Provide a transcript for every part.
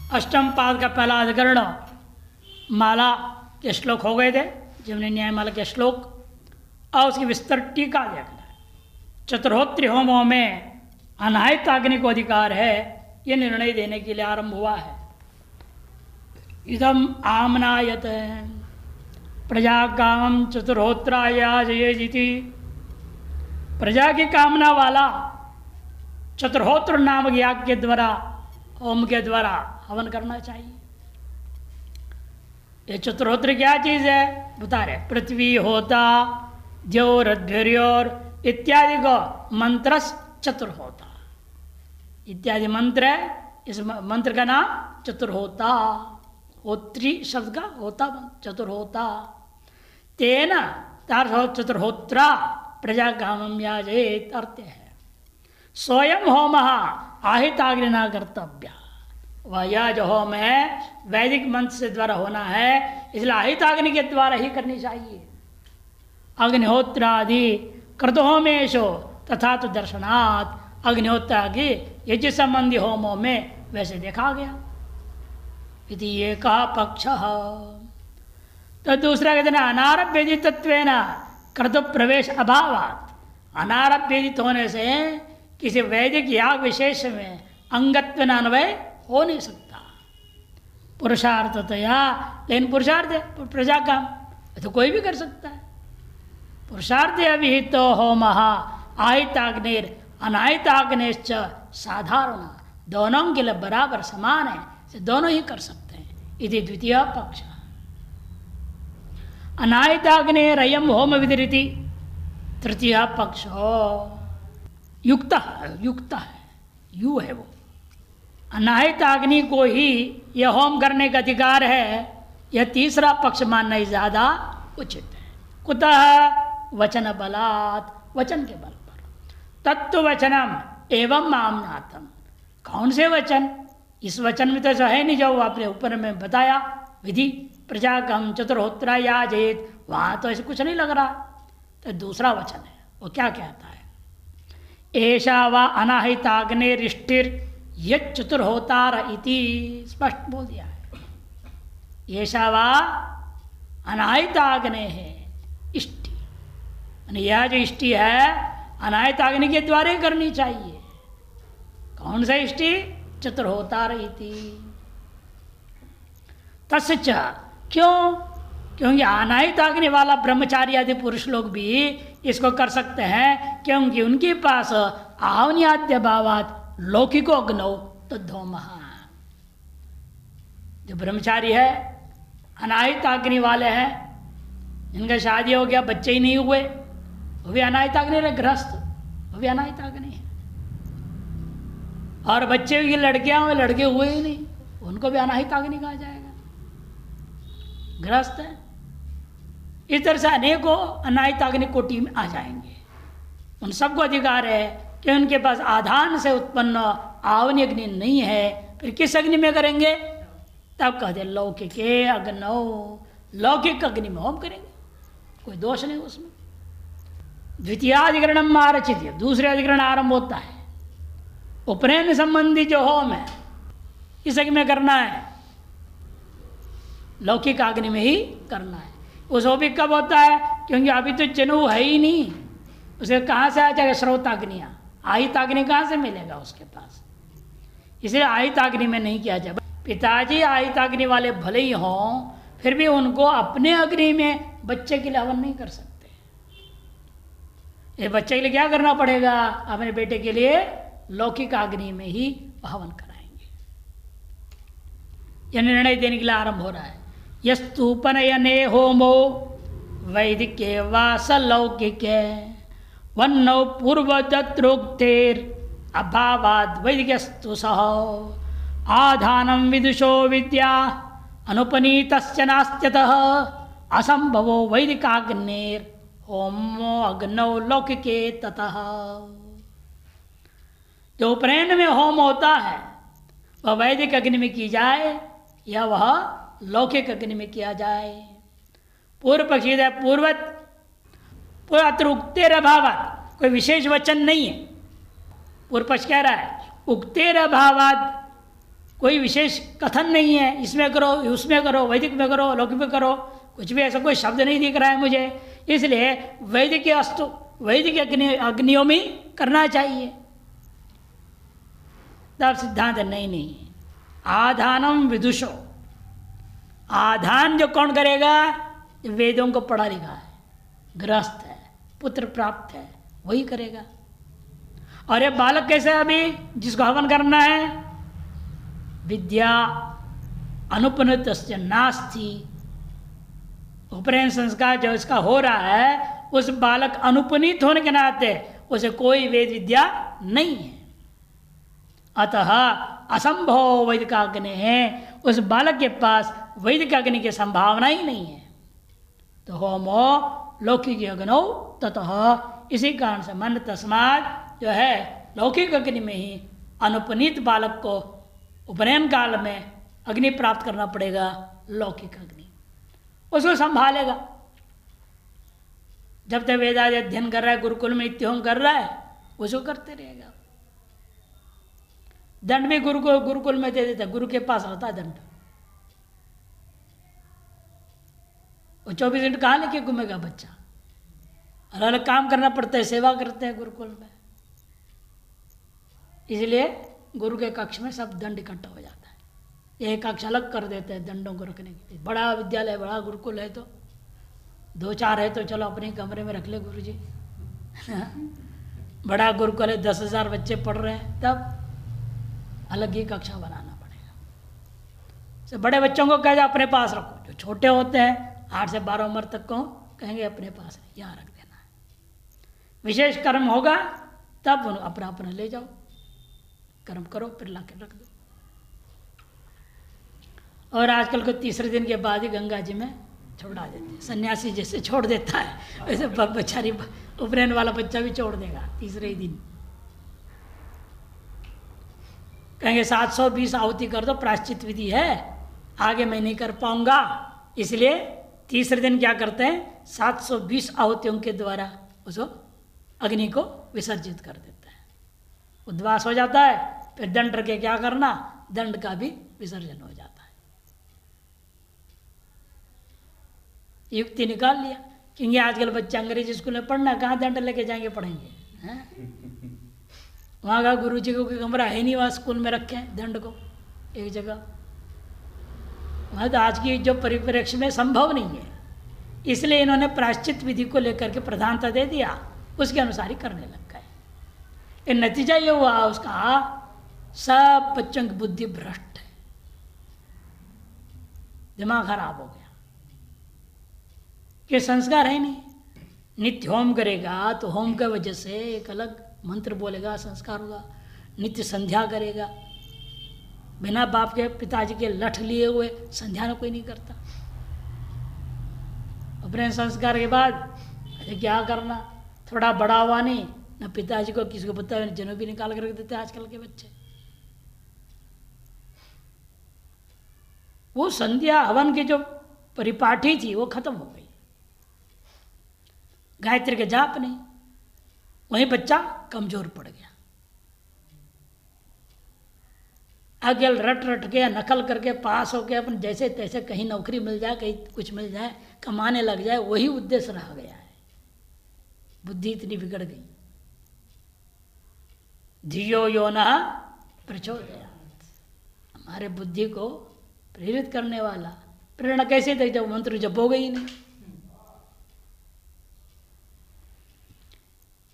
अष्टम पाद का पहला अधिकरण माला के श्लोक हो गए थे, जिन्हें न्यायमाला के श्लोक, और उसकी विस्तार टीका देखना है। चतुर्होत्री होमों में अनाहित अग्नि को अधिकार है, ये निर्णय देने के लिए आरंभ हुआ है। इदम आमनायत प्रजा काम चतुर्होत्राया जयेजिति, प्रजा की कामना वाला चतुर्होत्र नामक याग के द्वारा, होम के द्वारा हवन करना चाहिए। ये चतुर्होत्र क्या चीज है बता रहे, पृथ्वी होता द्योरध्योर इत्यादि को मंत्र चतुर्होता इत्यादि मंत्र है। इस मंत्र का नाम चतुर्होता, होत्री शब्द का होता चतुर्होता। तेना चतुर्होत्रा प्रजा कामम याजेत अर्थ है। स्वयं होम आहिताग्निना कर्तव्य, वह यह जो होम है वैदिक मंत्र से द्वारा होना है, इसलिए आहिताग्नि के द्वारा ही करनी चाहिए। अग्निहोत्रादि कृतहोमेशो तथा तो दर्शनात्, अग्निहोत्रा की यज्ञ संबंधी होमों में वैसे देखा गया। यदि ये कहा पक्ष, तो दूसरा कहते हैं अनारभ्यदितत्वेन कर्तु प्रवेश अभावात्, अनारभ्यदित होने से किसी वैदिक याग विशेष में अंगत्व अन्वय हो नहीं सकता पुरुषार्थतया। लेकिन पुरुषार्थ प्रजा का तो कोई भी कर सकता है। पुरुषार्थ अभिहित होम आहिताग्निर अनाहिताग्निश्च साधारण, दोनों के लिए बराबर समान है, से दोनों ही कर सकते हैं। इति द्वितीय पक्ष। अनाहिताग्निरयं होम विधिरिति तृतीय पक्ष। युक्त है, यू है वो, अनाहित अग्नि को ही यह होम करने का अधिकार है, यह तीसरा पक्ष मानना ही ज्यादा उचित है। कुतः वचन बलात्, वचन के बल पर। तत्व वचनम एवं आमनाथम, कौन से वचन? इस वचन में तो ऐसा है नहीं जो आपने ऊपर में बताया विधि, प्रजा कम चतुर्होत्रा याजेत, वहां तो ऐसे कुछ नहीं लग रहा। तो दूसरा वचन है, वो क्या कहता है? ऐसा व अनाहिताग्निरिष्टिर यत् चतुर्होतार इति, स्पष्ट बोल दिया है। ऐसा व अनाहिताग्नि है इष्टि, यह जो इष्टि है अनाहिताग्नि के द्वारा ही करनी चाहिए। कौन सा इष्टि? चतुर्होतार इति। तस्च, क्यों? क्योंकि अनाहिताग्नि वाला ब्रह्मचारी आदि पुरुष लोग भी इसको कर सकते हैं, क्योंकि उनके पास आवन्याद्य भावात लौकिको अग्नौ तद्धोम। जो ब्रह्मचारी है, अनाहिताग्नि वाले हैं, जिनका शादी हो गया बच्चे ही नहीं हुए, वो भी अनाहिताग्नि है। गृहस्थ वो भी अनाहिताग्नि है। और बच्चे की लड़कियां हुए, लड़के हुए ही नहीं, उनको भी अनाहिताग्नि कहा जाएगा। गृहस्थ है। इस तरह से अनेकों अनाहिताग्नि कोटि में आ जाएंगे। उन सबको अधिकार है कि उनके पास आधान से उत्पन्न आवनी अग्नि नहीं है, फिर किस अग्नि में करेंगे? तब कहते लौकिक अग्नौ, लौकिक अग्नि में होम करेंगे, कोई दोष नहीं उसमें। द्वितीयाधिकरण आरचित, दूसरे अधिकरण आरंभ होता है। उपनयन संबंधी जो होम है इस अग्नि में करना है, लौकिक अग्नि में ही करना है। उस भी कब होता है? क्योंकि अभी तो जनेऊ है ही नहीं, उसे कहाँ से आ जाएगा श्रोताग्नियाँ? आहिताग्नि कहाँ से मिलेगा उसके पास? इसलिए आहिताग्नि में नहीं किया जाए। पिताजी आहिताग्नि वाले भले ही हों, फिर भी उनको अपने अग्नि में बच्चे के लिए हवन नहीं कर सकते। ये बच्चे के लिए क्या करना पड़ेगा? अपने बेटे के लिए लौकिक अग्नि में ही हवन कराएंगे। यह निर्णय देने के लिए आरंभ हो रहा है। यस्तूपनयने होमो वैदिके वास लौकिके वन्नौ पूर्वदत्रोक्तेर अभावाद वैदिकस्तु सह आधानम विदुषो विद्या अनुपनीतस्य नास्त्यतः असंभवो वैदिकाग्नेर होमो अग्नौ लौकिके ततः। जो उपनयन में होम होता है वह वैदिक अग्नि में की जाए या वह लौकिक अग्नि में किया जाए। पूर्व पक्षी है पूर्वत अत्र उक्तेर अभावात, कोई विशेष वचन नहीं है। पूर्व पक्ष कह रहा है उक्तेर अभावात कोई विशेष कथन नहीं है, इसमें करो उसमें करो, वैदिक में करो लौकिक में करो, कुछ भी ऐसा कोई शब्द नहीं दिख रहा है मुझे, इसलिए वैदिक अस्तु वैदिक अग्नियों में करना चाहिए। तब सिद्धांत नहीं, आधानम विदुषो, आधान जो कौन करेगा, वेदों को पढ़ा लिखा है, गृहस्थ है, पुत्र प्राप्त है, वही करेगा। और ये बालक कैसे अभी जिसको हवन करना है, विद्या अनुपनित नास्ति, उपनयन संस्कार जो इसका हो रहा है उस बालक अनुपनीत होने के नाते उसे कोई वेद विद्या नहीं है, अतः असंभव वैदिकाग्नि है, उस बालक के पास वैदिक अग्नि की संभावना ही नहीं है। तो होमो लौकिक अग्नौ ततः, इसी कारण से मन तस्मात् जो है लौकिक अग्नि में ही अनुपनीत बालक को उपनयन काल में अग्नि प्राप्त करना पड़ेगा, लौकिक अग्नि उसको संभालेगा। जब तक वेदादि अध्ययन कर रहा है, गुरुकुल में नित्य कर रहा है, उसको करते रहेगा। दंड भी गुरुकुल में दे देता, गुरु के पास रहता है दंड, वो 24 घंटे कहाँ लेके घूमेगा बच्चा, अलग अलग काम करना पड़ता है, सेवा करते हैं गुरुकुल में। इसलिए गुरु के कक्ष में सब दंड इकट्ठा हो जाता है, एक कक्ष अलग कर देते हैं दंडों को रखने के लिए। बड़ा विद्यालय बड़ा गुरुकुल है तो 2-4 है तो चलो अपने कमरे में रख ले गुरु जी बड़ा गुरुकुल है 10,000 बच्चे पढ़ रहे हैं, तब अलग ही कक्षा बनाना पड़ेगा। तो बड़े बच्चों को कहेगा अपने पास रखो, जो छोटे होते हैं 8 से 12 उम्र तक को कहेंगे अपने पास यहाँ रख देना है, विशेष कर्म होगा तब अपना अपना ले जाओ, कर्म करो फिर ला के रख दो। और आजकल को तीसरे दिन के बाद ही गंगा जी में छोड़ा देते हैं, सन्यासी जैसे छोड़ देता है वैसे बेचारी उपनयन वाला बच्चा भी छोड़ देगा तीसरे ही दिन। कहेंगे 720 आहुति कर दो, प्रायश्चित विधि है, आगे मैं नहीं कर पाऊंगा, इसलिए तीसरे दिन क्या करते हैं 720 आहुतियों के द्वारा उसको अग्नि को विसर्जित कर देता है, उद्वास हो जाता है। फिर दंड के क्या करना, दंड का भी विसर्जन हो जाता है। युक्ति निकाल लिया, क्योंकि आजकल बच्चे अंग्रेजी स्कूल में पढ़ना, कहाँ दंड लेके जाएंगे पढ़ेंगे, वहाँ का गुरु जी को कोई कमरा है नहीं, वहाँ स्कूल में रखे दंड को एक जगह, वहाँ तो आज की जो परिप्रेक्ष्य में संभव नहीं है, इसलिए इन्होंने प्रायश्चित विधि को लेकर के प्रधानता दे दिया, उसके अनुसार ही करने लग गए। नतीजा ये हुआ उसका, सब बच्चों की बुद्धि भ्रष्ट है, दिमाग खराब हो गया कि संस्कार है नहीं। नित्य होम करेगा तो होम की वजह से एक अलग मंत्र बोलेगा, संस्कार होगा। नित्य संध्या करेगा, बिना बाप के पिताजी के लठ लिए हुए संध्या कोई नहीं करता। अपने संस्कार के बाद अरे क्या करना, थोड़ा बड़ा हुआ नहीं, न पिताजी को किसी को पता है, जनेऊ भी निकाल कर रख देते आजकल के बच्चे। वो संध्या हवन की जो परिपाठी थी वो खत्म हो गई, गायत्री के जाप नहीं, वहीं बच्चा कमजोर पड़ गया। अगल रट रट के नकल करके पास हो के अपन जैसे तैसे कहीं नौकरी मिल जाए, कहीं कुछ मिल जाए, कमाने लग जाए, वही उद्देश्य रह गया है। बुद्धि इतनी बिगड़ गई। धियो यो न प्रचोदयात्, हमारे बुद्धि को प्रेरित करने वाला प्रेरणा कैसे दे जब मंत्र जब हो गई नहीं।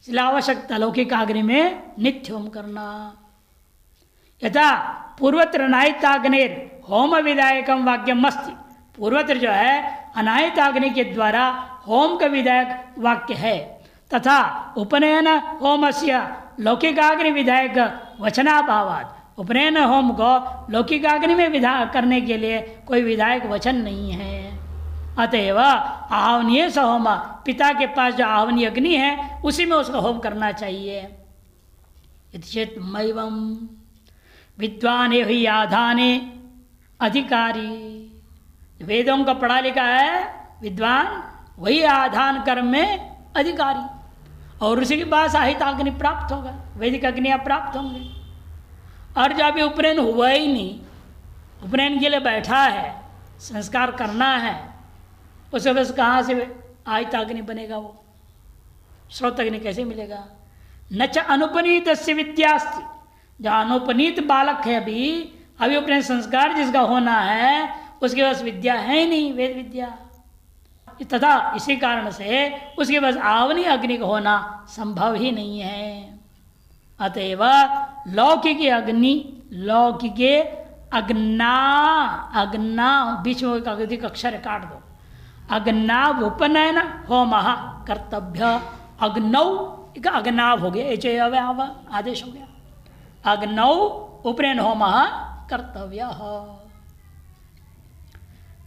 इसलिए आवश्यकता लौकिक अग्नि में नित्य होम करना। यथा पूर्वत्र अनायताग्निर होम विधायकम वाक्यम अस्ति, पूर्वत्र जो है अनायताग्नि के द्वारा होम का विधायक वाक्य है, तथा उपनयन होमस्य लौकिकाग्नि विधायक वचनाभावात्, उपनयन होम को लौकिकाग्नि में विधा करने के लिए कोई विधायक वचन नहीं है। अतएव आहवनीय स होम, पिता के पास जो आहवनीय अग्नि है उसी में उसका होम करना चाहिए। मैवम विद्वान ही आधाने अधिकारी, वेदों का पढ़ा लिखा है विद्वान, वही आधान कर्म में अधिकारी, और उसी के पास आहित अग्नि प्राप्त होगा, वैदिक अग्नियाँ प्राप्त होंगे। और जब उपनयन हुआ ही नहीं उपनयन के लिए बैठा है, संस्कार करना है, उसके बस कहाँ से आयताग्नि बनेगा? वो श्रोताग्नि कैसे मिलेगा? न च अनुपनीत से विद्यास्ति, जो अनुपनीत बालक है अभी उपनयन संस्कार जिसका होना है उसके पास विद्या है ही नहीं, वेद विद्या, तथा इसी कारण से उसके पास आवनी अग्नि का होना संभव ही नहीं है। अतएव लौकिक अग्नि, लौकिक अग्ना, अग्ना बीच में एक अक्षर काट दो, अग्नाव उपनयन होम कर्तव्य, अग्नौ अग्नाव हो गया, आदेश हो गया, अग्नौ उपनयन होम कर्तव्य।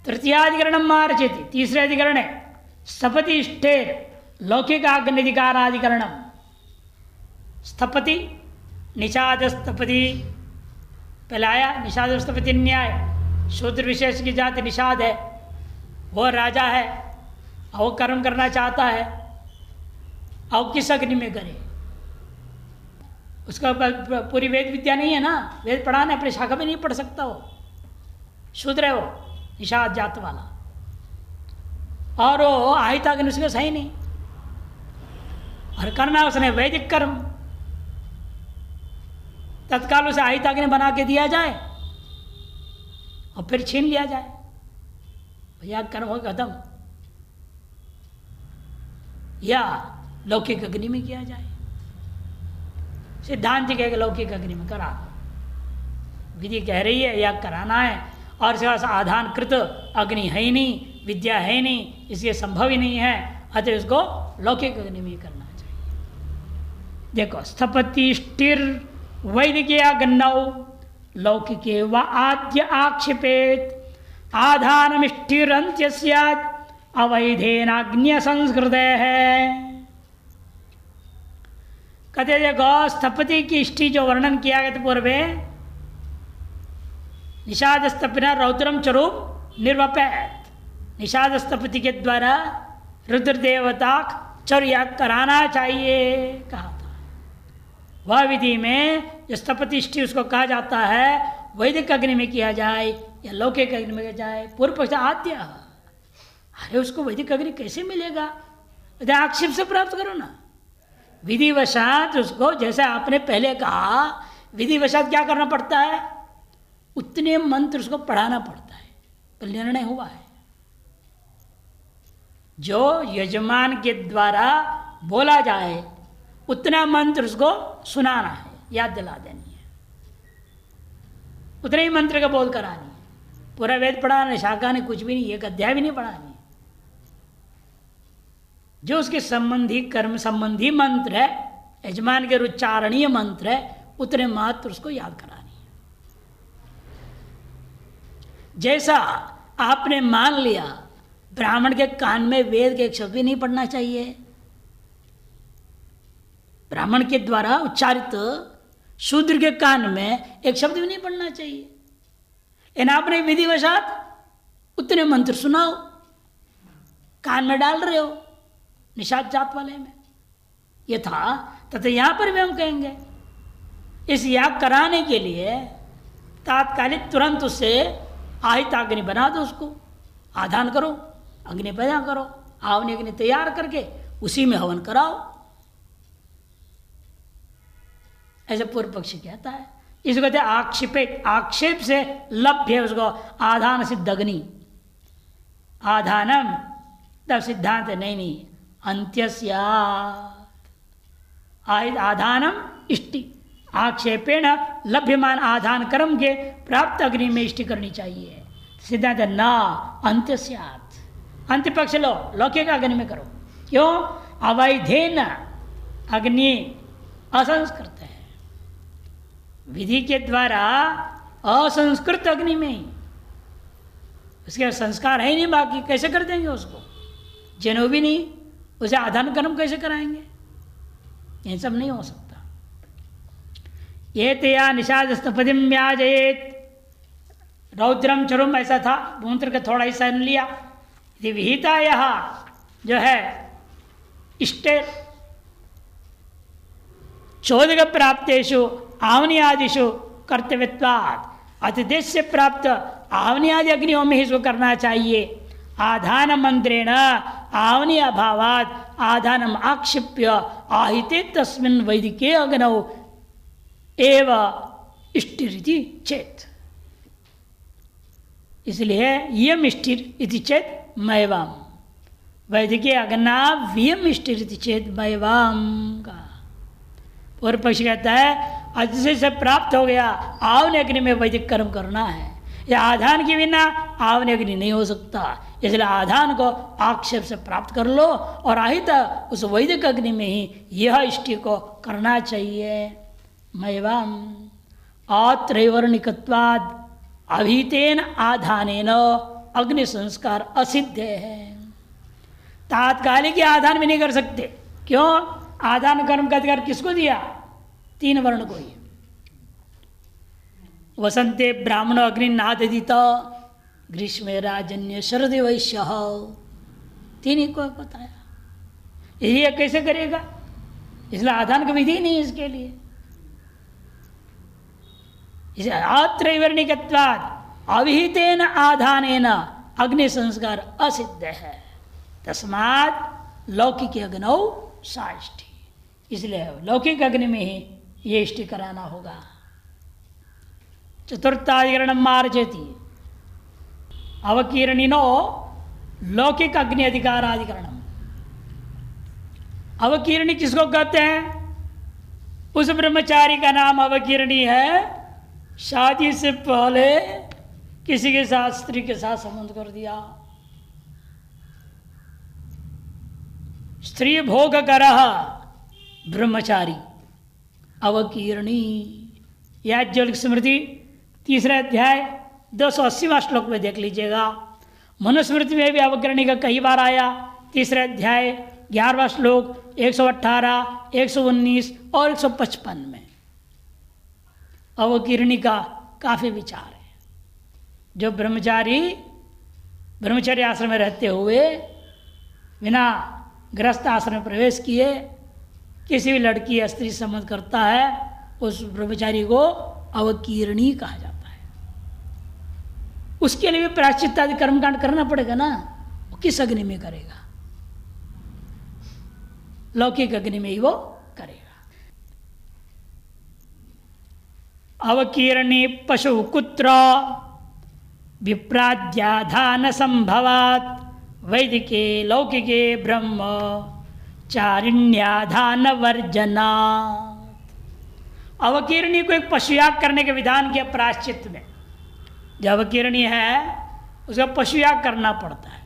तृतीयाधिकरण मार्चेति, तीसरे अधिकरण है स्थपति इष्टेर लौकिक अग्निधिकाराधिकरण। स्थपति निषाद स्थपति पहले आया, निषाद स्थपति न्याय, शूद्र विशेष की जाति निषाद है, वो राजा है, वो कर्म करना चाहता है, और किस अग्नि में करे? उसका पूरी वेद विद्या नहीं है ना, वेद पढ़ाना अपनी शाखा में नहीं पढ़ सकता, वो शूद्र है, वो निषाद जात वाला, और वो आहिताग्नि उसके सही नहीं, और करना उसने वैदिक कर्म, तत्काल उसे आहिताग्नि बना के दिया जाए और फिर छीन लिया जाए, भैया कर्म हो खत्म, या लौकिक अग्नि में किया जाए। सिद्धांत कहेगा लौकिक अग्नि में करा, विधि कह रही है या कराना है, और इसके पास आधान कृत अग्नि है ही नहीं, विद्या है ही नहीं, इसलिए संभव ही नहीं है, अतः उसको लौकिक अग्नि में करना चाहिए। देखो स्थपति स्थिर वैदिकीय अग्नौ लौकिके व आद्य आक्षेपेत आधानम स्थिरंत्य स्यात् अवैधेनाग्न्य संस्कृत है। कहते देखो स्थपति की इष्टि जो वर्णन किया गया था पूर्वे, निषाद स्थपिना रौद्रम चरूप निर्वपेत, निषाद स्थपति के द्वारा रुद्र देवता चर्याग कराना चाहिए कहा था। वह विधि में जो स्थपति इष्टि उसको कहा जाता है, वैदिक अग्नि में किया जाए या लौकिक अग्नि में किया जाए। पूर्व पक्ष आद्य, अरे उसको वैदिक अग्नि कैसे मिलेगा? आक्षेप से प्राप्त करो ना, विधिवशात उसको, जैसे आपने पहले कहा, विधिवशात क्या करना पड़ता है? उतने मंत्र उसको पढ़ाना पड़ता है, तो निर्णय हुआ है। जो यजमान के द्वारा बोला जाए उतना मंत्र उसको सुनाना है, याद दिला देनी है, उतने ही मंत्र का बोध करानी है। पूरा वेद पढ़ाना है, शाखा ने कुछ भी नहीं, एक अध्याय भी नहीं पढ़ानी। जो उसके संबंधी कर्म संबंधी मंत्र है, यजमान के उच्चारणीय मंत्र है, उतने मात्र उसको याद करानी है। जैसा आपने मान लिया ब्राह्मण के कान में वेद के एक शब्द भी नहीं पढ़ना चाहिए, ब्राह्मण के द्वारा उच्चारित शूद्र के कान में एक शब्द भी नहीं पढ़ना चाहिए, लेकिन आपने विधिवशात उतने मंत्र सुनाओ, कान में डाल रहे हो निषाद जात वाले में। ये था तथा यहां पर भी हम कहेंगे इस याग कराने के लिए तात्कालिक तुरंत उससे आहिताग्नि बना दो, उसको आधान करो, अग्नि पैदा करो, आवनी अग्नि तैयार करके उसी में हवन कराओ, ऐसे पूर्व पक्षी कहता है। इसको कहते हैं आक्षेपित, आक्षेप से लभ्य उसको आधान सिद्ध अग्नि। आधानम तब सिद्धांत नहीं, अंत्यस्यात् आधानम इष्टि, आक्षेपेण लभ्यमान आधान कर्म के प्राप्त अग्नि में इष्टि करनी चाहिए। सिद्धांत न अंत्यस्यात्, अंत्य पक्ष लो, लौकिक अग्नि में करो। क्यों? अवैधेन अग्नि असंस्कृत है, विधि के द्वारा असंस्कृत अग्नि में ही, उसके संस्कार है ही नहीं, बाकी कैसे कर देंगे उसको? जनेऊ भी नहीं, उसे आधान कर्म कैसे कराएंगे? ये सब नहीं हो सकता। ये तया निषाद स्थपतिम व्याजयेत, रौद्रम चरुम ऐसा था, मंत्र का थोड़ा हिस्सा लिया। यदि विहिता यह जो है इष्टे चोदक प्राप्तेषु आवनी आदिषु कर्तव्यत्वात् अतिदेश से प्राप्त आवनी आदि अग्नियों में ही इसको करना चाहिए। आधान मंत्रेण आवनी अभावात आधानम आक्षिप्य आहिते तस्मिन् वैदिके अग्नौ एव इष्टिरिति चेत। इसलिए यम इष्टिर इति चेत मैवाम, वैदिके अग्ना व्यम इष्टिरिति चेत मैवाम का पूर्व पक्ष कहता है अतिशय से प्राप्त हो गया, आवनी अग्नि में वैदिक कर्म करना है, या आधान के बिना आवनी अग्नि नहीं हो सकता, इसलिए आधान को आक्षेप से प्राप्त कर लो और आहित उस वैदिक अग्नि में ही यह इष्टि को करना चाहिए। मैवाम अत्रैवर्णिकत्वाद अभीतेन आधानेन अग्नि संस्कार असिद्ध है। तात्कालिक आधान में नहीं कर सकते। क्यों? आधान कर्म का अधिकार किसको दिया? 3 वर्ण को ही। वसंते ब्राह्मण अग्नि नाददित, ग्रीष्मे राजन्य शरदि वैश्य, 3 ही को बताया। ये कैसे करेगा? इसलिए आधान का विधि नहीं इसके लिए। इसे अत्रैवर्णिकत्वाद अविहितेन आधानेन अग्नि संस्कार असिद्ध है, तस्मात् लौकिक अग्नौ साष्टि, इसलिए लौकिक अग्नि में ही ये इष्टि कराना होगा। चतुर्थाधिकरण मार्जति अवकीर्णिनो लौकिक अग्नि अधिकाराधिकरणम। अवकीर्णी किसको कहते हैं? उस ब्रह्मचारी का नाम अवकीर्णी है, शादी से पहले किसी के साथ स्त्री के साथ संबंध कर दिया, स्त्री भोग करह ब्रह्मचारी अवकीर्णी। याज्ञवल्क्य स्मृति 3 अध्याय 280वां श्लोक में देख लीजिएगा। मनुस्मृति में भी अवकीर्णी का कई बार आया। 3 अध्याय 11वां श्लोक 118, 119 और 155 में अवकीर्णी का काफी विचार है। जो ब्रह्मचारी आश्रम में रहते हुए बिना गृहस्थ आश्रम में प्रवेश किए किसी भी लड़की या स्त्री संबंध करता है, उस ब्रह्मचारी को अवकीर्णी कहा जाता है। उसके लिए भी प्रायश्चित्त आदि कर्मकांड करना पड़ेगा ना। वो किस अग्नि में करेगा? लौकिक अग्नि में ही वो करेगा। अवकीर्णी पशु कुत्र विप्राद्याधान संभवात वैदिके लौकिके ब्रह्म चारिण्याधान वर्जना। अवकीर्णी को एक पशुयाग करने के विधान किया प्रायश्चित में। जो अवकीर्णी है उसका पशुयाग करना पड़ता है।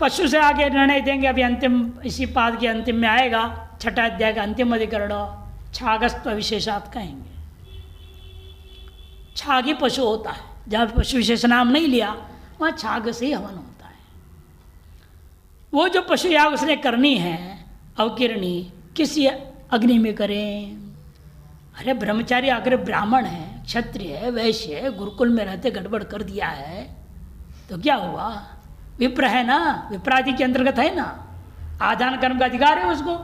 पशु से आगे निर्णय देंगे, अभी अंतिम इसी पाद के अंतिम में आएगा, 6 अध्याय का अंतिम अधिकरण छागस्त्व विशेषात कहेंगे। छागी पशु होता है, जहाँ पशु विशेष नाम नहीं लिया वहाँ छाग से ही हवन होता है। वो जो पशु याग उसने करनी है अवकीर्णी किसी अग्नि में करें। अरे ब्रह्मचारी अगर ब्राह्मण है, क्षत्रिय है, वैश्य है, गुरुकुल में रहते गड़बड़ कर दिया है तो क्या हुआ? विप्र है ना, विप्रादि के अंतर्गत है ना, आधान कर्म का अधिकार है उसको।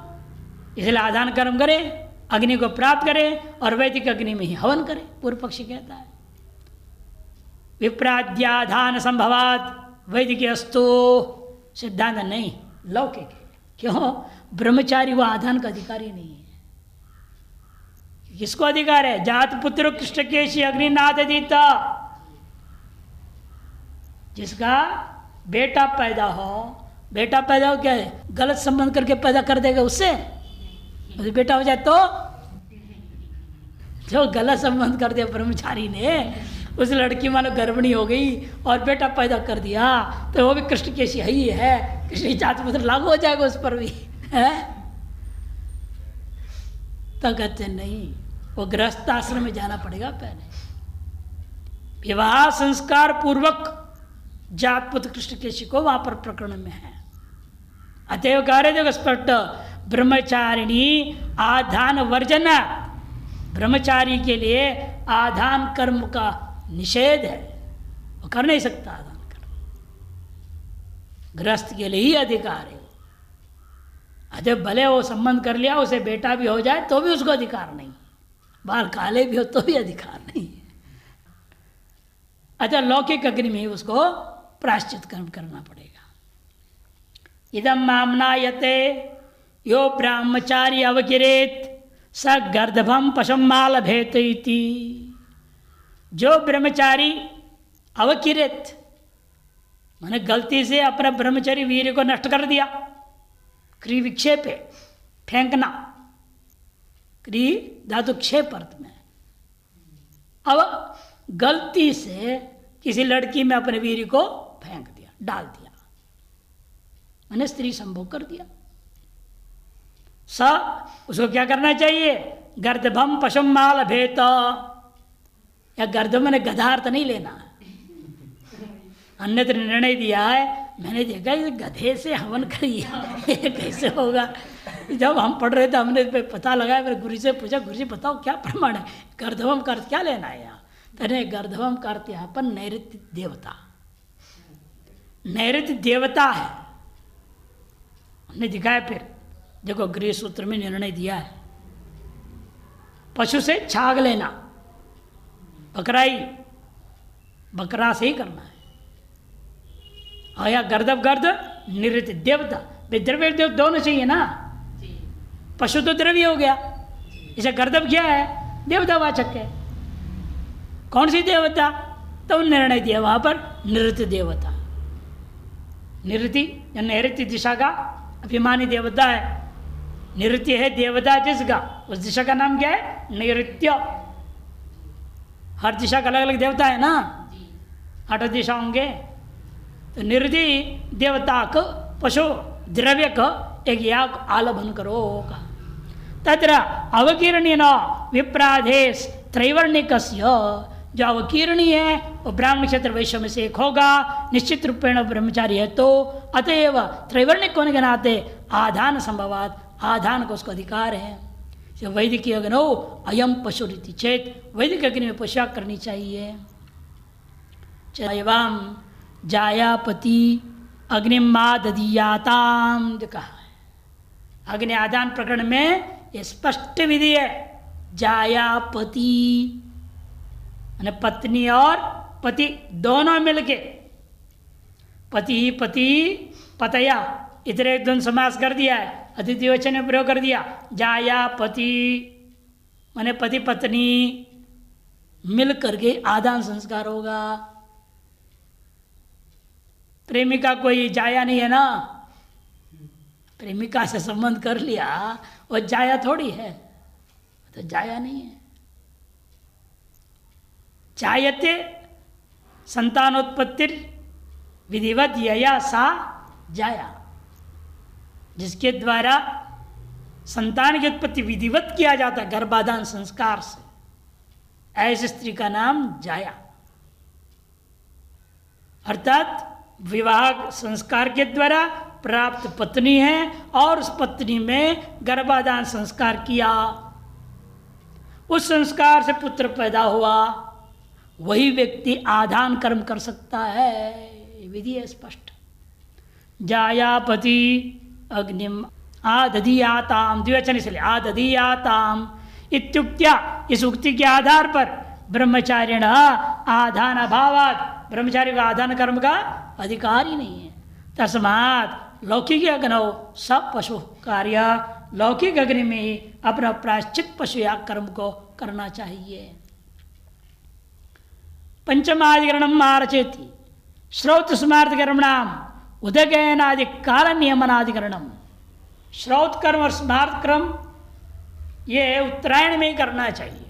इसलिए आधान कर्म करे, अग्नि को प्राप्त करे और वैदिक अग्नि में ही हवन करे, पूर्व पक्षी कहता है। विप्राद्याधान संभवात वैदिक अस्तु, सिद्धांत नहीं, लौकिक है। क्यों? ब्रह्मचारी वो आधान का अधिकारी नहीं है। किसको अधिकार है? जात पुत्र कृष्णकेशी अग्निनाददित, जिसका बेटा पैदा हो। बेटा पैदा हो क्या है? गलत संबंध करके पैदा कर देगा उससे बेटा हो जाए तो? जो गलत संबंध कर दिया ब्रह्मचारी ने, उस लड़की मानो गर्भिणी हो गई और बेटा पैदा कर दिया तो वो भी कृष्णकेशी ही है, कृष्ण जात पुत्र लागू हो जाएगा उस पर भी है। तो कहते नहीं, वो गृहस्थ आश्रम में जाना पड़ेगा पहले। विवाह संस्कार पूर्वक जात पुत्र कृष्णकेशी को वहां पर प्रकरण में है। अतएव कार्य देखो स्पष्ट, ब्रह्मचारिणी आधान वर्जन, ब्रह्मचारी के लिए आधान कर्म का निषेध है, वो कर नहीं सकता आधान कर्म। गृहस्थ के लिए ही अधिकार है। अतः भले वो संबंध कर लिया, उसे बेटा भी हो जाए तो भी उसको अधिकार नहीं, बाल काले भी हो तो भी अधिकार नहीं है। अतः लौकिक अग्नि में उसको प्रायश्चित कर्म करना पड़ेगा। इदम मामनायते यो ब्रह्मचारी अवकिरेत स गर्दभम पशुमाल भेत इति। जो ब्रह्मचारी अवकिरेत मैंने गलती से अपना ब्रह्मचारी वीर्य को नष्ट कर दिया, क्री विक्षेप फेंकना, क्री धातु क्षेप अर्थ में। अब गलती से किसी लड़की में अपने वीर्य को फेंक दिया, डाल दिया, मैंने स्त्री संभोग कर दिया। उसको क्या करना चाहिए? गर्दभम पशुम माल भेत, या गर्द मैंने गधार्थ नहीं लेना, अन्यत्र निर्णय दिया है। मैंने देखा इस गधे से हवन करिए कैसे होगा। जब हम पढ़ रहे थे हमने पता लगाया, मेरे गुरु से पूछा, गुरु जी बताओ क्या प्रमाण है, गर्दभम का अर्थ क्या लेना है यहाँ? कहने गर्दभम का अर्थ यहाँ पर नैऋत्य देवता, नैऋत्य देवता है। हमने दिखाया, फिर देखो गृह सूत्र में निर्णय दिया है, पशु से छाग लेना, बकराई बकरा से ही करना है। और या गर्दभ गर्द नैऋत्य देवता, द्रव्य देव दोनों चाहिए ना। पशु तो द्रव्य हो गया, इसे गर्दभ क्या है? देवतावाचक है। कौन सी देवता? तो निर्णय दिया वहां पर नैऋत्य देवता। नैऋत्य या नैऋत्य दिशा का अभिमानी देवता है। नैऋत्य है देवता जिसका, उस दिशा का नाम क्या है? नैऋत्य। हर दिशा का अलग अलग देवता है ना, 8 दिशा होंगे। तो नैऋत्य देवता को पशु द्रव्य को एक याग आलभन करो का। तत्र अवकीर्णी न विप्राधेश त्रैवर्णिकस्य, जो अवकीर्णी है वो ब्राह्मण क्षेत्र वैश्य में से एक होगा, निश्चित रूपेण ब्रह्मचारी है। तो अतएव त्रैवर्णिक होने के नाते आधान संभवात, आधान को उसको अधिकार है। वैदिक अग्नो अयम पशु रीति चेत, वैदिक अग्नि में पोशाक करनी चाहिए। एवं जायापति अग्निमादीयाताम जो कहा है, अग्नि आदान प्रकरण में ये स्पष्ट विधि है। जायापति पत्नी और पति दोनों मिलके, पति ही पति पतया, इधर एक द्वंद समास कर दिया है, अतिथि वचन में प्रयोग कर दिया। जायापति माने पति पत्नी मिल करके आदान संस्कार होगा। प्रेमिका कोई जाया नहीं है ना, प्रेमिका से संबंध कर लिया वो जाया थोड़ी है, तो जाया नहीं है। जायते संतानोत्पत्ति विधिवत यया सा जाया, जिसके द्वारा संतान की उत्पत्ति विधिवत किया जाता है गर्भाधान संस्कार से, ऐसी स्त्री का नाम जाया। अर्थात विवाह संस्कार के द्वारा प्राप्त पत्नी है और उस पत्नी में गर्भाधान संस्कार किया, उस संस्कार से पुत्र पैदा हुआ, वही व्यक्ति आधान कर्म कर सकता है। विधि है स्पष्ट। जायापति अग्निम आदधीयाताम, द्विवचन इसलिए आदधीयाताम इत्युक्त्या, इस उक्ति के आधार पर ब्रह्मचारिण आधान अभावात, ब्रह्मचारी का आधान कर्म का अधिकार ही नहीं है। तस्मात् लौकिक अग्नौ सब पशु कार्य, लौकिक अग्नि में ही अपना प्रायश्चित पशु याग कर्म को करना चाहिए। पंचमाधिकरणम आरचेति श्रौत स्मार्थ कर्मणाम उदगयनादि काल नियमनाधिकरणम। श्रौत कर्म और स्मार्थ कर्म ये उत्तरायण में ही करना चाहिए।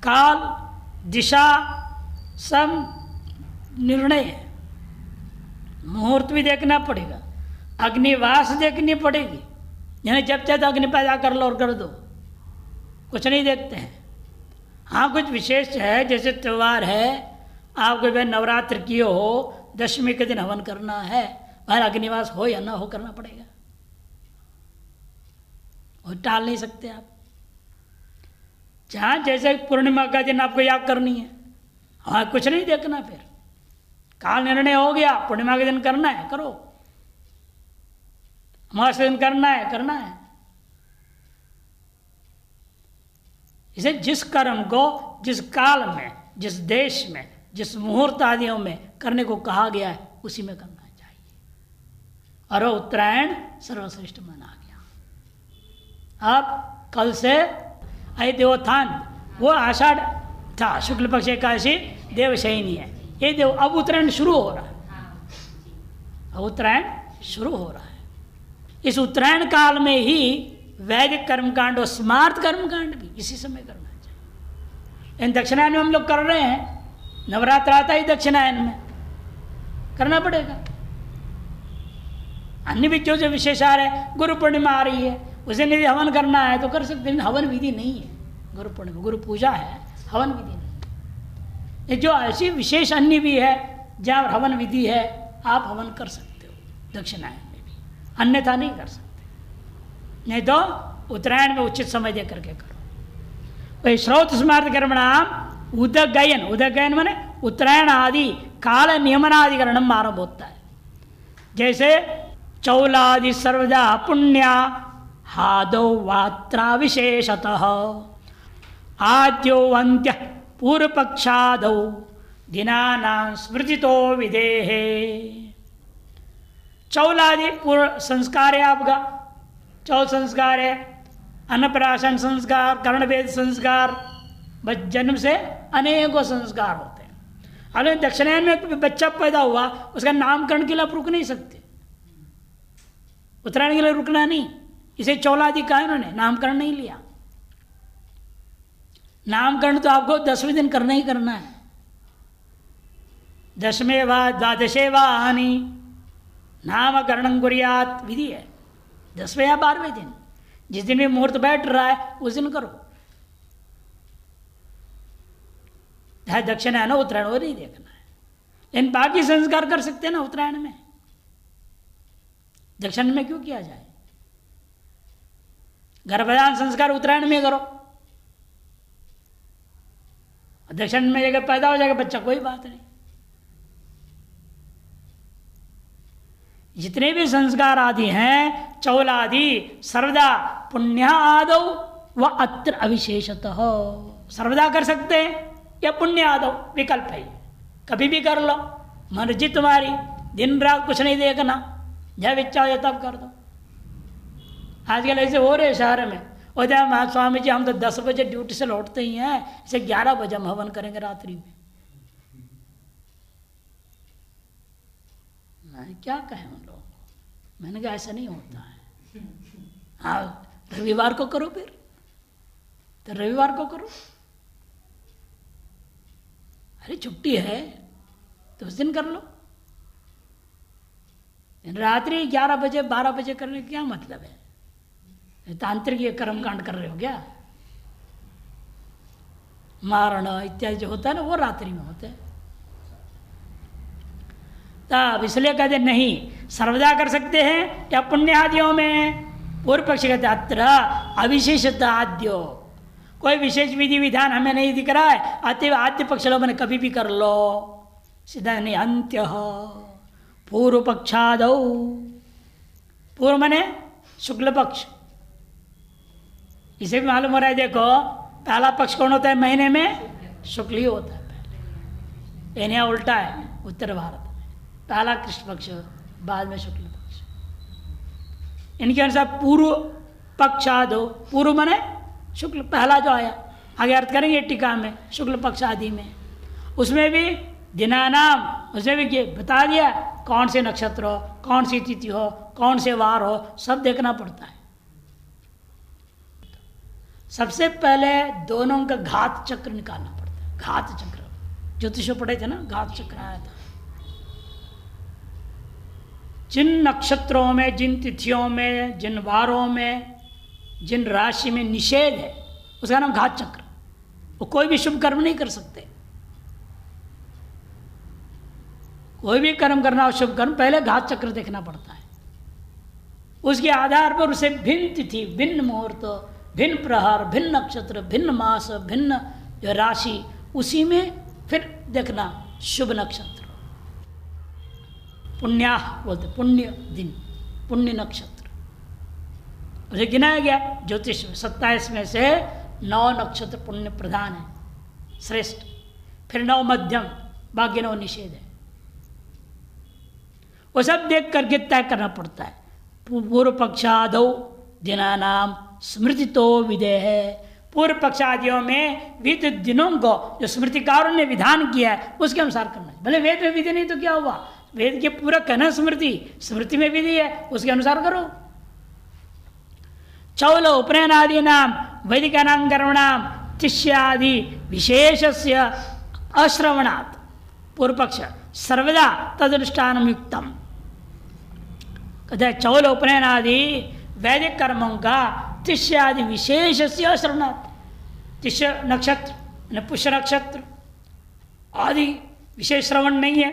काल दिशा सब निर्णय है, मुहूर्त भी देखना पड़ेगा, अग्निवास देखनी पड़ेगी। यानी जब चाहे तो अग्नि पैदा कर लो और कर दो, कुछ नहीं देखते हैं। हाँ कुछ विशेष है, जैसे त्यौहार है, आपको भाई नवरात्र किए हो, दशमी के दिन हवन करना है, वह अग्निवास हो या ना हो करना पड़ेगा, और टाल नहीं सकते आप। जहाँ जैसे पूर्णिमा का दिन आपको याद करनी है, हाँ कुछ नहीं देखना, फिर काल निर्णय हो गया, पूर्णिमा के दिन करना है करो, अमावस्या के दिन करना है करना है। इसे जिस कर्म को जिस काल में जिस देश में, जिस मुहूर्त आदियों में करने को कहा गया है उसी में करना चाहिए। और उत्तरायण सर्वश्रेष्ठ माना गया। अब कल से देवोत्थान, वो आषाढ़ था, शुक्ल पक्ष एकादशी देवशयनी है, ये देव अब उत्तरायण शुरू हो रहा है, अब उत्तरायण शुरू हो रहा है। इस उत्तरायण काल में ही वैदिक कर्मकांड और स्मार्त कर्मकांड भी इसी समय करना चाहिए। इन दक्षिणायन में हम लोग कर रहे हैं, नवरात्र आता ही दक्षिणायन में करना पड़ेगा। अन्य भी जो विशेष आ रहे हैं, गुरु पूर्णिमा आ रही है, उसे यदि हवन करना है तो कर सकते हैं, हवन विधि नहीं है। गुरु पूर्णिमा गुरु पूजा है, हवन विधि नहीं। ये जो ऐसी विशेष अन्य भी है जहाँ हवन विधि है, आप हवन कर सकते हो दक्षिणायन में भी, अन्यथा नहीं कर सकते। नहीं तो उत्तरायण में उचित समय दे करके करो। भाई श्रौत स्मार्त कर्मणाम उदगयन, उदगयन माने उत्तरायण आदि काल नियमनाधिकरणम आरंभ होता है। जैसे चौलादि सर्वदा पुण्या हादौ वात्रा विशेषतः आद्यो अंत्य पूर्व पक्षादौ दिनानां स्मृतितो विदेहे। चौलादि पूर्व संस्कार है आपका, चौल संस्कार है, अन्नप्राशन संस्कार, कर्णवेद संस्कार, बस जन्म से अनेकों संस्कार होते हैं। अगर दक्षिणायन में बच्चा पैदा हुआ, उसका नामकरण के लिए आप रुक नहीं सकते, उत्तरायण के लिए रुकना नहीं, इसे चौलादि कहा इन्होंने, नामकरण नहीं लिया। नामकरण तो आपको 10वें दिन करना ही करना है, 10वें व 12वें व हानि नामकरण कुर्यात विधि है। 10वें या 12वें दिन, जिस दिन भी मुहूर्त बैठ रहा है उस दिन करो। दक्षिण है ना, उत्तरायण वो नहीं देखना है। लेकिन बाकी संस्कार कर सकते हैं ना उत्तरायण में, दक्षिण में क्यों किया जाए? गर्भधान संस्कार उत्तरायण में करो, दक्षिण में जगह पैदा हो जाएगा बच्चा, कोई बात नहीं। जितने भी संस्कार आदि हैं, चौल आदि सर्वदा पुण्य आदौ व अत्र अविशेषतः, सर्वदा कर सकते हैं या पुण्य आदौ, विकल्प है, कभी भी कर लो, मर्जी तुम्हारी, दिन रात कुछ नहीं देखना, जब इच्छा हो तब कर दो। आजकल ऐसे हो रहे शहर में, और जब स्वामी जी हम तो 10 बजे ड्यूटी से लौटते ही हैं, इसे 11 बजे हम हवन करेंगे रात्रि में। क्या कहें उन लोगों को? मैंने कहा ऐसा नहीं होता है। हाँ, रविवार को करो, फिर तो रविवार को करो, अरे छुट्टी है तो उस दिन कर लो। रात्रि 11 बजे 12 बजे करने का क्या मतलब है? तांत्रिक ये कर्मकांड कर रहे हो क्या? मारना इत्यादि जो होता है ना, वो रात्रि में होते हैं। तब इसलिए कहते नहीं, सर्वदा कर सकते हैं या पुण्य आदियों में। पूर्व पक्ष कहते अत्र अविशेषता आद्यो, कोई विशेष विधि विधान हमें नहीं दिख रहा है, अतएव आद्य पक्ष लोग मैंने कभी भी कर लो, सीधा नहीं। अंत्य पूर्व पक्षादौ, पूर्व मने शुक्ल पक्ष, इसे भी मालूम हो रहा है। देखो पहला पक्ष कौन होता है महीने में? शुक्ल ही होता है पहले, यहाँ उल्टा है उत्तर भारत में, पहला कृष्ण पक्ष बाद में शुक्ल पक्ष। इनके अनुसार पूर्व पक्षादो, पूर्व मने शुक्ल, पहला जो आया, आगे अर्थ करेंगे टीका में, शुक्ल पक्ष आदि में, उसमें भी दिनानाम, उसमें भी ये बता दिया कौन से नक्षत्र हो, कौन सी तिथि हो, कौन से वार हो, सब देखना पड़ता है। सबसे पहले दोनों का घात चक्र निकालना पड़ता है। घात चक्र ज्योतिष में पढ़े थे ना, घात चक्र आया था। जिन नक्षत्रों में, जिन तिथियों में, जिन वारों में, जिन राशि में निषेध है, उसका नाम घात चक्र। वो कोई भी शुभ कर्म नहीं कर सकते, कोई भी कर्म करना हो शुभ कर्म, पहले घात चक्र देखना पड़ता है। उसके आधार पर उसे भिन्न तिथि, भिन्न मुहूर्त, भिन्न प्रहर, भिन्न नक्षत्र, भिन्न मास, भिन्न राशि, उसी में फिर देखना शुभ नक्षत्र, पुण्या बोलते, पुण्य दिन, पुण्य नक्षत्र उसे गिनाया गया ज्योतिष में। 27 में से 9 नक्षत्र पुण्य प्रधान है, श्रेष्ठ। फिर 9 मध्यम, बाकी 9 निषेध है। वो सब देख करके तय करना पड़ता है। पूर्व पक्षादौ दिनानाम स्मृतितो विदेह, पूर्व पक्षादियों में विध दिनों को जो स्मृतिकारों ने विधान किया है उसके अनुसार करना है। भले वेद में विधि नहीं तो क्या हुआ, वेद के पूरा कहना स्मृति, स्मृति में विधि है, उसके अनुसार करो। चौल उपनयनादि नाम वैदिकानां कर्मणाम तिष्यादि विशेषस्य अश्रवणात् पूर्व पक्ष सर्वदा तदनुष्ठान युक्तम। कहते हैं चौल उपनयनादि वैदिक कर्मों का तिष्यादि विशेषस्य अश्रवणात्, तिष्य नक्षत्र पुष्य नक्षत्र आदि विशेष श्रवण नहीं है।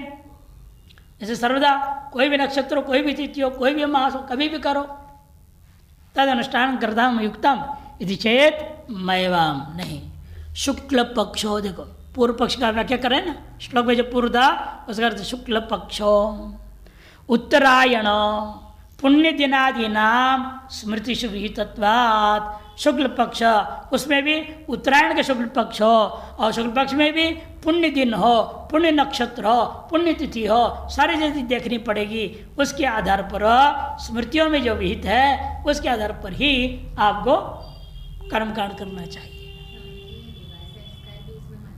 जैसे सर्वदा कोई भी नक्षत्र हो, कोई भी तिथि हो, कोई भी मास हो, कभी भी करो। तद अनुष्ठान कर्ताम युक्तम यदि चेत मैवाम नहीं। शुक्ल पक्षो, देखो पूर्व पक्ष का व्याख्या करें ना, श्लोक में जो पूर्व था उसका अर्थ शुक्ल पक्षो। उत्तरायण पुण्य दिनादि नाम स्मृतिषु विहितत्वात्, शुक्ल पक्ष उसमें भी उत्तरायण का शुक्ल पक्ष हो और शुक्ल पक्ष में भी पुण्य दिन हो, पुण्य नक्षत्र हो, पुण्य तिथि हो, सारी चीजें देखनी पड़ेगी। उसके आधार पर स्मृतियों में जो विहित है उसके आधार पर ही आपको कर्मकांड करना चाहिए।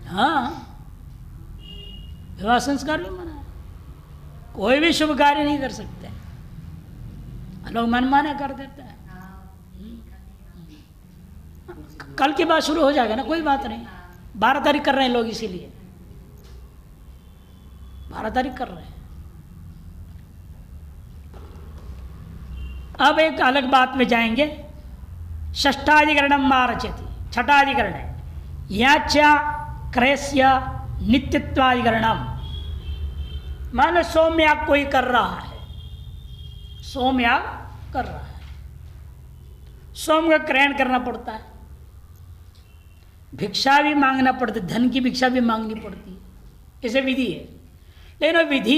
हाँ, विवाह संस्कार भी मना है, कोई भी शुभ कार्य नहीं कर सकते, लोग मनमाने कर देते हैं। कल की बात शुरू हो जाएगा ना, कोई बात नहीं, 12 तारीख कर रहे हैं लोग, इसीलिए 12 तारीख कर रहे हैं। अब एक अलग बात में जाएंगे, षष्ठाधिकरणम मारचति, छठा अधिकरण है याच्या क्रयस्य नित्यत्वाधिकरणम। मान सोमयाग कोई कर रहा है, सोमयाग कर रहा है, सोम का क्रयण करना पड़ता है, भिक्षा भी मांगना पड़ता है, धन की भिक्षा भी मांगनी पड़ती है, ऐसे विधि है। लेकिन वो विधि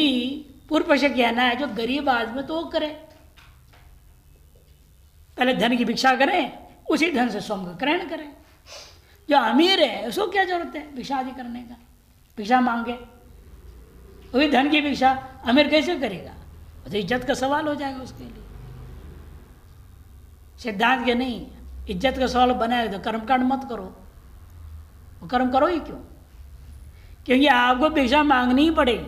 पूर्व पक्ष कहना है जो गरीब आदमी तो वो करे, पहले धन की भिक्षा करें, उसी धन से सोम का क्रयण करें। जो अमीर है उसको क्या जरूरत है भिक्षा आदि करने का, भिक्षा मांगे, वही धन की भिक्षा अमीर कैसे करेगा, तो इज्जत का सवाल हो जाएगा उसके लिए। सिद्धांत के नहीं, इज्जत का सवाल बनाए तो कर्मकांड मत करो, वो कर्म करो ही क्यों, क्योंकि आपको भिक्षा मांगनी ही पड़ेगी।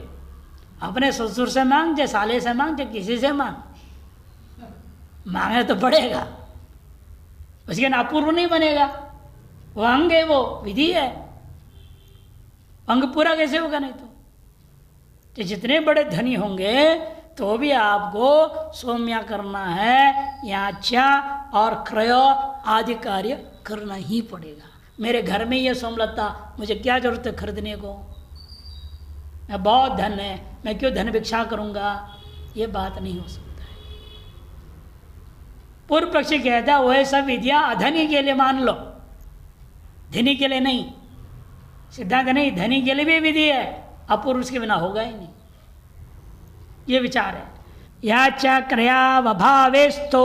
अपने ससुर से मांग, चाहे साले से मांग, चाहे किसी से मांग, मांगना तो पड़ेगा, उसके ना अपूर्व नहीं बनेगा। वो अंग है, वो विधि है, अंग पूरा कैसे होगा नहीं तो जितने बड़े धनी होंगे तो भी आपको सोम्या करना है, याचा और क्रय आदि कार्य करना ही पड़ेगा। मेरे घर में ये सोमलता, मुझे क्या जरूरत है खरीदने को, मैं बहुत धन है, मैं क्यों धन भिक्षा करूंगा, ये बात नहीं हो सकता है। पूर्व पक्षी कहता वह सब विधियां अधनी के लिए मान लो, धनी के लिए नहीं। सिद्धांत नहीं, धनी के लिए भी विधि है, अपूर्व उसके बिना होगा ही नहीं, ये विचार है। याचा क्रयावभावेस्तो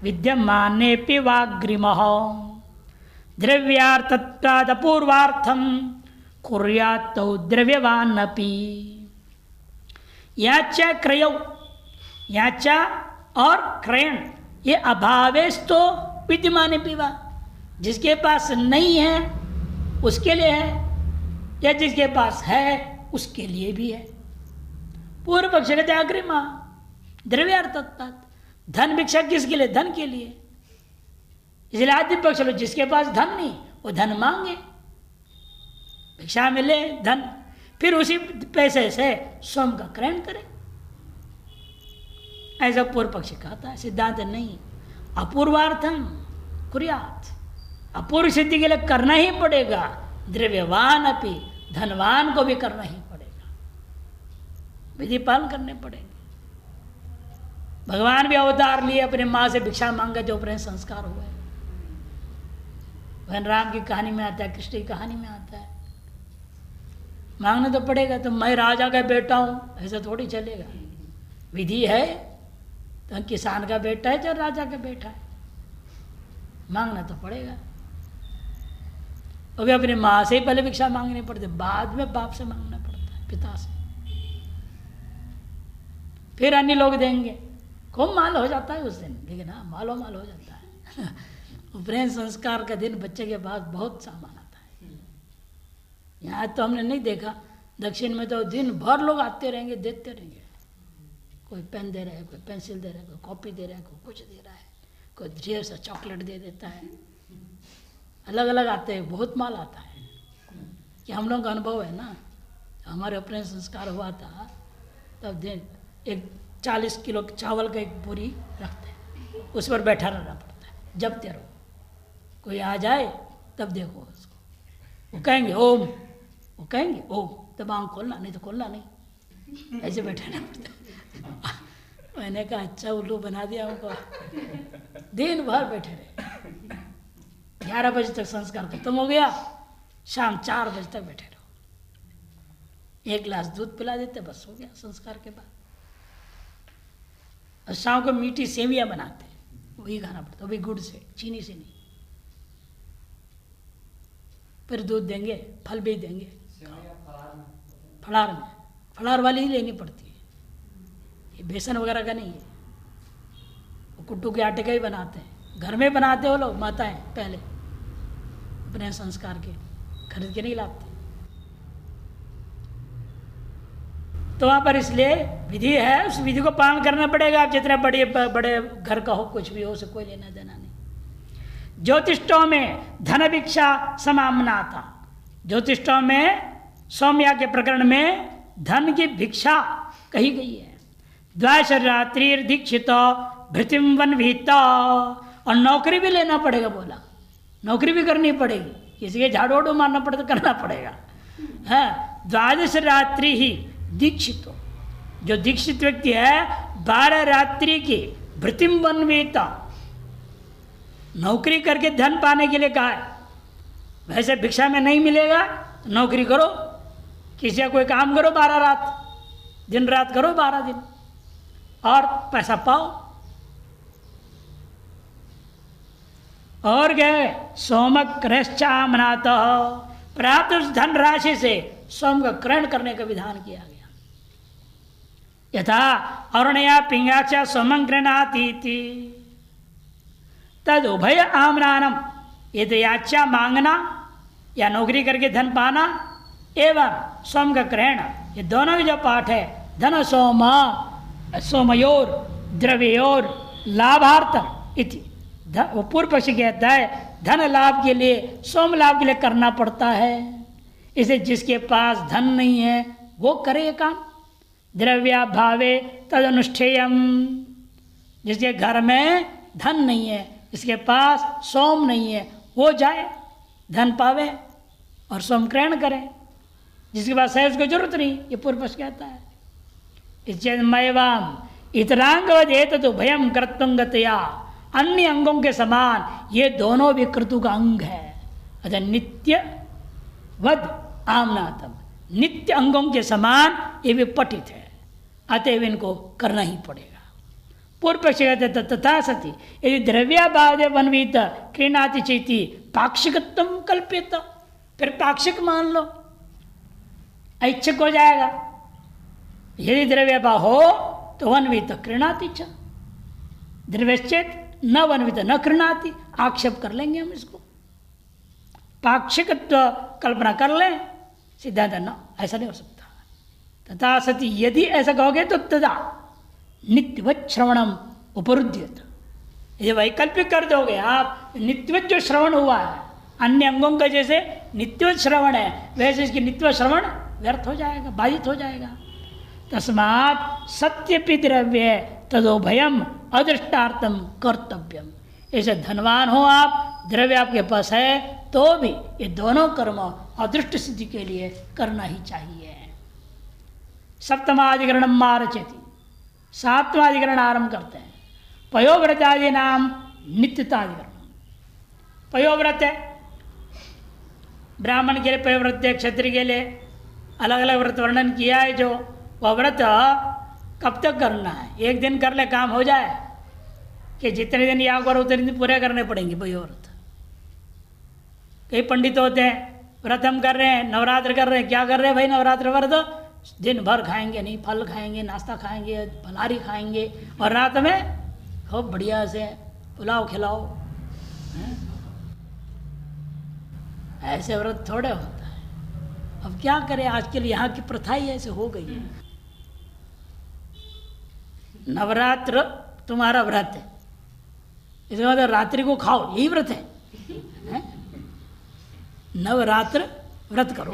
विद्यमाने पिवाग्रिमः द्रव्यार्थत्वादपूर्वार्थम कुर्यात्तौ द्रव्यवानपि। याचा क्रय, याचा और क्रयण ये अभावेस्तो विद्यमाने पिवा, जिसके पास नहीं है उसके लिए है, या जिसके पास है उसके लिए भी है। पूर्व पक्ष कहते अग्रिमा द्रव्यार्थत्वात्, धन भिक्षा किसके लिए, धन के लिए, इसलिए आदि पक्ष लो जिसके पास धन नहीं वो धन मांगे, भिक्षा मिले धन, फिर उसी पैसे से सोम का क्रयण करे, ऐसा पूर्व पक्षी कहता है। सिद्धांत नहीं, अपूर्वार्थम कुर्यात्, अपूर्व सिद्धि के लिए करना ही पड़ेगा, द्रव्यवान अपि, धनवान को भी करना ही पड़ेगा, विधि पालन करने पड़ेंगे। भगवान भी अवतार लिए, अपने माँ से भिक्षा मांगा, जो अपने संस्कार हुए। भगवान राम की कहानी में आता है, कृष्ण की कहानी में आता है, मांगना तो पड़ेगा। तो मैं राजा का बेटा हूँ ऐसा थोड़ी चलेगा, विधि है, तो किसान का बेटा है चाहे राजा का बेटा है, मांगना तो पड़ेगा। अभी अपनी माँ से ही पहले भिक्षा मांगनी पड़ती, बाद में बाप से मांगना पड़ता है, पिता से, फिर अन्य लोग देंगे। खूब माल हो जाता है उस दिन, लेकिन हाँ मालो माल हो जाता है। उपनयन संस्कार का दिन बच्चे के पास बहुत सामान आता है। यहाँ तो हमने नहीं देखा, दक्षिण में तो दिन भर लोग आते रहेंगे, देते रहेंगे। कोई पेन दे रहा है, कोई पेंसिल दे रहा है, कोई कॉपी दे रहा है, कोई कुछ दे रहा है, कोई ढेर सा चॉकलेट दे देता है, अलग अलग आते हैं, बहुत माल आता है। कि हम लोग का अनुभव है ना, हमारे अपने संस्कार हुआ था तब दिन एक 40 किलो चावल का एक बोरी रखते हैं, उस पर बैठा रहना पड़ता है, जब तेरो कोई आ जाए तब देखो उसको, वो कहेंगे ओम, वो कहेंगे ओम, तब आँख खोलना, नहीं तो खोलना नहीं, ऐसे बैठाना पड़ता है। मैंने कहा अच्छा उल्लू बना दिया हमको, दिन भर बैठे रहे। 11 बजे तक संस्कार खत्म हो गया, शाम 4 बजे तक बैठे रहो, 1 गिलास दूध पिला देते, बस हो गया संस्कार के बाद। और शाम को मीठी सेवियां बनाते, वही खाना पड़ता, वही गुड़ से, चीनी से नहीं। फिर दूध देंगे, फल भी देंगे, फलार में, फलार वाली ही लेनी पड़ती है, ये बेसन वगैरह का नहीं है। वो कुट्टू के आटे का ही बनाते हैं, घर में बनाते हो लोग माताएं पहले अपने संस्कार के, खरीद के नहीं लाते। तो वहाँ पर इसलिए विधि है, उस विधि को पालन करना पड़ेगा। आप जितने बड़े बड़े घर का हो, कुछ भी हो, उसे कोई लेना देना नहीं। ज्योतिषों में धन भिक्षा समामना था। ज्योतिषों में सौम्या के प्रकरण में धन की भिक्षा कही गई है। द्वाशरात्रि दीक्षित भृतिम वनभीता, और नौकरी भी लेना पड़ेगा, बोला नौकरी भी करनी पड़ेगी, किसी के झाड़ू वाड़ू मारना पड़े तो करना पड़ेगा। है द्वादश रात्रि ही दीक्षित, जो दीक्षित व्यक्ति है 12 रात्रि की भृतिम वनभीता, नौकरी करके धन पाने के लिए कहा है। वैसे भिक्षा में नहीं मिलेगा, नौकरी करो, किसी का कोई काम करो 12 रात, दिन रात करो 12 दिन, और पैसा पाओ। और गए सोमक क्रयश्चामनात, प्राप्त उस धन राशि से सोम का क्रयण करने का विधान किया गया। यथा अरुणया पिंगाक्षा सोमं गृह्णाति तद उभय आमनानम, ये तो याचा मांगना या नौकरी करके धन पाना एवं सोम का क्रयण, ये दोनों की जो पाठ है, धन सोम सोमयोर द्रव्योर लाभार्थम इति, वो पूर्व पक्ष कहता है धन लाभ के लिए, सोम लाभ के लिए करना पड़ता है। इसे जिसके पास धन नहीं है वो करे काम। द्रव्याभावे तद अनुष्ठेयम, जिसके घर में धन नहीं है, इसके पास सोम नहीं है, वो जाए धन पावे और सोम ग्रहण करे। जिसके पास है उसको जरूरत नहीं, ये पूर्व पक्ष कहता है। इच्छेदमयवाम इतरांगवदेत तो भयम कर्तुंगतया, अन्य अंगों के समान ये दोनों भी क्रतु का अंग है। अच्छा, नित्य वद आमनातम, नित्य अंगों के समान ये भी पठित है, अतएव इनको करना ही पड़ेगा। पूर्व पक्ष कहते तथा सती यदि द्रव्याबाधे वन्वित क्रीणाति चेती पाक्षिकत्व कल्पित, फिर पाक्षिक मान लो, ऐच्छिक हो जाएगा। यदि द्रव्याभाव हो तो वन्वित क्रीणाति च, द्रव्यश्चेत न वन्वित न क्रीणाति, आक्षेप कर लेंगे हम इसको। पाक्षिकत्व कल्पना कर लें, सिद्धांत न, ऐसा नहीं हो सकता। तथा सती यदि ऐसा कहोगे तो तदा नित्यवत श्रवणम उपरुद्यत, ये वैकल्पिक कर दोगे आप, नित्यवत जो श्रवण हुआ है अन्य अंगों का जैसे नित्यवत श्रवण है, वैसे इसकी नित्यवत श्रवण व्यर्थ हो जाएगा, बाधित हो जाएगा। तस्मात् सत्यपि द्रव्य तदोभयम अदृष्टार्थम कर्तव्यम, ऐसे धनवान हो आप, द्रव्य आपके पास है तो भी ये दोनों कर्म अदृष्ट सिद्धि के लिए करना ही चाहिए। सप्तमाधिकरण मारचेति, 7वां अधिकरण आरंभ करते हैं। पयोव्रतादि नाम नित्यताधिकरण। पयोव्रत है, ब्राह्मण के लिए पयोव्रत है, क्षत्रिय के लिए अलग अलग व्रत वर्णन किया है। जो वह व्रत कब तक करना है, एक दिन कर ले काम हो जाए, कि जितने दिन याग करो उतने दिन पूरे करने पड़ेंगे पयोव्रत। कई पंडित होते हैं व्रत हम कर रहे हैं, नवरात्र कर रहे हैं, क्या कर रहे हैं भाई नवरात्र व्रत, दिन भर खाएंगे नहीं, फल खाएंगे, नाश्ता खाएंगे, फलाहारी खाएंगे, और रात में खूब बढ़िया से पुलाव खिलाओ। ऐसे व्रत थोड़े होता है। अब क्या करें, आजकल यहाँ की प्रथा ही ऐसे हो गई है। नवरात्र तुम्हारा व्रत है, इसके मतलब रात्रि को खाओ, यही व्रत है? नवरात्र व्रत करो,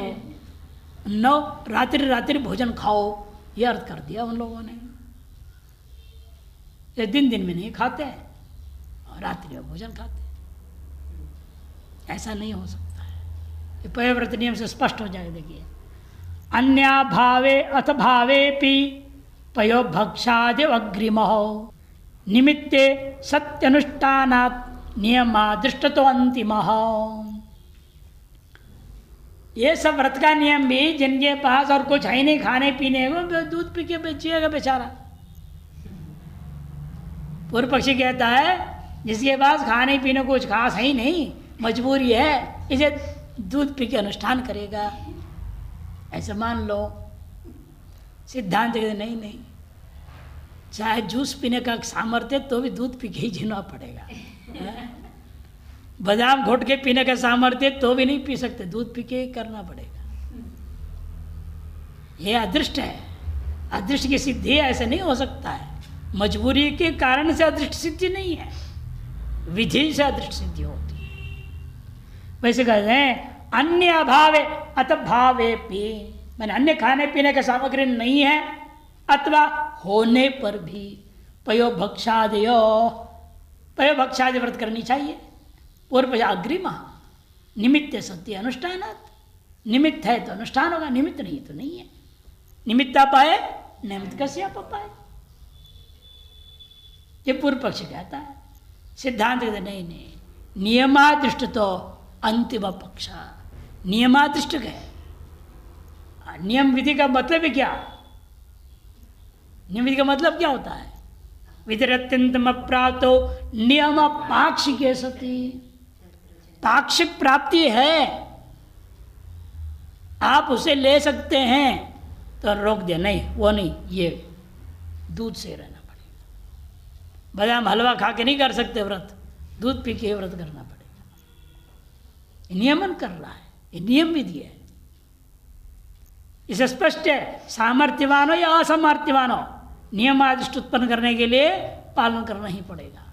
रात्रि भोजन खाओ, ये अर्थ कर दिया उन लोगों ने। ये दिन में नहीं खाते हैं और रात्रि में भोजन खाते हैं, ऐसा नहीं हो सकता है। ये पयव्रत नियम से स्पष्ट हो जाएगा। देखिए, अन्या भावे अथ भावेपि पयो भक्षादि अग्रिमः निमित्ते सत्यनुष्ठानात् नियमादृष्टतो अंतिमः। ये सब व्रत का नियम भी जिनके पास और कुछ है नहीं खाने पीने को, दूध पी के बेचिएगा बेचारा। पूर्व पक्षी कहता है जिसके पास खाने पीने को कुछ खास है ही नहीं, मजबूरी है, इसे दूध पी के अनुष्ठान करेगा, ऐसा मान लो। सिद्धांत कहते नहीं, चाहे जूस पीने का सामर्थ्य तो भी दूध पी के ही जीना पड़ेगा। बादाम घोट के पीने का सामर्थ्य तो भी नहीं पी सकते, दूध पी के ही करना पड़ेगा। यह अदृष्ट है, अदृष्ट की सिद्धि ऐसे नहीं हो सकता है। मजबूरी के कारण से अदृष्ट सिद्धि नहीं है, विधि से अदृष्ट सिद्धि होती है। वैसे कहते हैं अन्य अभावे अत भावे पी, मैंने अन्य खाने पीने का सामग्री नहीं है अथवा होने पर भी पयो भक्षादि व्रत करनी चाहिए। पूर्व अग्रिम निमित्त सत्य अनुष्ठानात्, निमित्त है तो अनुष्ठान होगा, निमित्त नहीं तो नहीं है। निमित्त पाए निमित्त कैसे आप पाए, ये पूर्व पक्ष कहता है। सिद्धांत कहते नहीं, नियमादृष्ट तो अंतिम पक्ष, नियमादृष्ट है। नियम विधि का मतलब है क्या? नियम विधि का मतलब क्या होता है? विधिरत्यंतम अप्राप्तो नियम पाक्षिके सति, पाक्षिक प्राप्ति है, आप उसे ले सकते हैं तो रोक दे, नहीं वो नहीं, ये दूध से रहना पड़ेगा। बादाम हलवा खा के नहीं कर सकते व्रत, दूध पी के व्रत करना पड़ेगा। नियमन कर रहा है, ये नियम विधि है। इसे स्पष्ट है, सामर्थ्यवान हो या असमर्थ्यवान हो, नियमादिष्ट उत्पन्न करने के लिए पालन करना ही पड़ेगा।